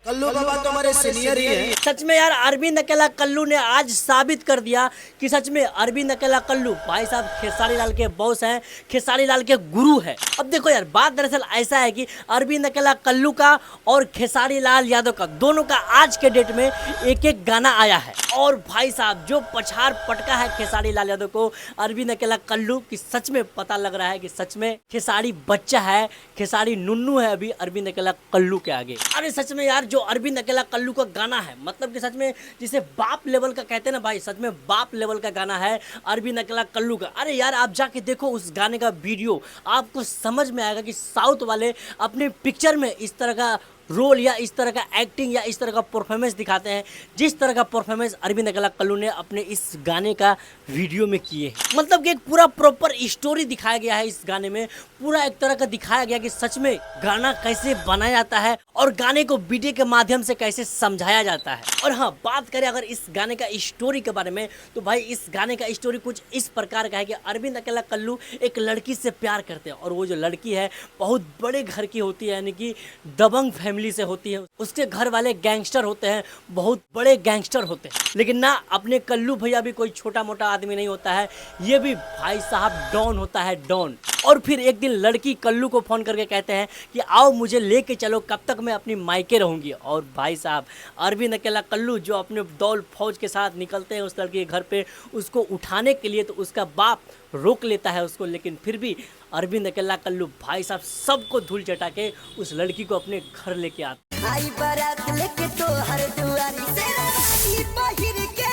कल्लू बाबा तो हमारे सीनियर ही है। सच में यार अरविंद अकेला कल्लू ने आज साबित कर दिया कि सच में अरविंद अकेला कल्लू भाई साहब खेसारी लाल के बॉस हैं, खेसारी लाल के गुरु हैं। अब देखो यार बात दरअसल ऐसा है कि अरविंद अकेला कल्लू का और खेसारी लाल यादव का दोनों का आज के डेट में एक एक गाना आया है और भाई साहब जो पछाड़ पटका है खेसारी लाल यादव को अरविंद अकेला कल्लू की सच में पता लग रहा है कि सच में खेसारी बच्चा है, खेसारी नुन्नू है अभी अरविंद अकेला कल्लू के आगे। अरे सच में यार जो अरविंद अकेला कल्लू का गाना है मतलब कि सच में जिसे बाप लेवल का कहते हैं ना भाई, सच में बाप लेवल का गाना है अरविंद अकेला कल्लू का। अरे यार आप जाके देखो उस गाने का वीडियो, आपको समझ में आएगा कि साउथ वाले अपने पिक्चर में इस तरह का रोल या इस तरह का एक्टिंग या इस तरह का परफॉर्मेंस दिखाते हैं जिस तरह का परफॉर्मेंस अरविंद अकेला कल्लू ने अपने इस गाने का वीडियो में किए हैं। मतलब कि एक पूरा प्रॉपर स्टोरी दिखाया गया है इस गाने में, पूरा एक तरह का दिखाया गया कि सच में गाना कैसे बनाया जाता है और गाने को वीडियो के माध्यम से कैसे समझाया जाता है। और हाँ, बात करें अगर इस गाने का स्टोरी के बारे में तो भाई इस गाने का स्टोरी कुछ इस प्रकार का है कि अरविंद अकेला कल्लू एक लड़की से प्यार करते हैं और वो जो लड़की है बहुत बड़े घर की होती है, यानी कि दबंग फैमिली से होती है। उसके घर वाले गैंगस्टर होते हैं, बहुत बड़े गैंगस्टर होते हैं। लेकिन ना अपने कल्लू भैया भी कोई छोटा मोटा आदमी नहीं होता है, ये भी भाई साहब डॉन होता है, डॉन। और फिर एक दिन लड़की कल्लू को फोन करके कहते हैं कि आओ मुझे लेके चलो, कब तक मैं अपनी मायके रहूंगी। और भाई साहब अरविंद अकेला कल्लू जो अपने दौल फौज के साथ निकलते हैं उस लड़की के घर पे उसको उठाने के लिए, तो उसका बाप रोक लेता है उसको, लेकिन फिर भी अरविंद अकेला कल्लू भाई साहब सबको धूल चटा के उस लड़की को अपने घर लेके आते हैं। आई बारात लेके तो हर दुआरी से रानी पहिर के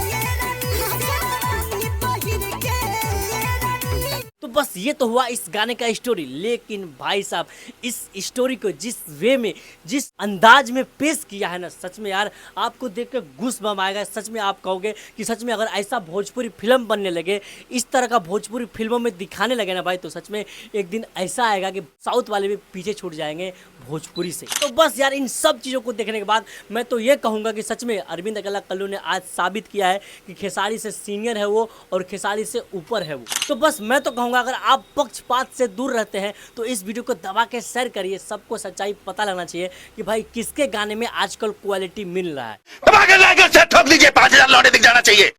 ये रानी पहिर के ये रानी। तो बस ये तो हुआ इस गाने का स्टोरी। लेकिन भाई साहब इस स्टोरी को जिस वे में, जिस अंदाज में पेश किया है ना, सच में यार आपको देख के गूज़बम्प आएगा। सच में आप कहोगे कि सच में अगर ऐसा भोजपुरी फिल्म बनने लगे, इस तरह का भोजपुरी फिल्मों में दिखाने लगे ना भाई, तो सच में एक दिन ऐसा आएगा कि साउथ वाले भी पीछे छूट जाएंगे भोजपुरी से। तो बस यार इन सब चीज़ों को देखने के बाद मैं तो ये कहूँगा कि सच में अरविंद अकेला कल्लू ने आज साबित किया है कि खेसारी से सीनियर है वो और खेसारी से ऊपर है वो। तो बस मैं तो कहूँगा अगर आप पक्षपात से दूर रहते हैं तो इस वीडियो को दबा के शेयर करिए। सबको सच्चाई पता लगना चाहिए कि भाई किसके गाने में आजकल क्वालिटी मिल रहा है। ठोक लीजिए, 5,000 लौटे दिख जाना चाहिए।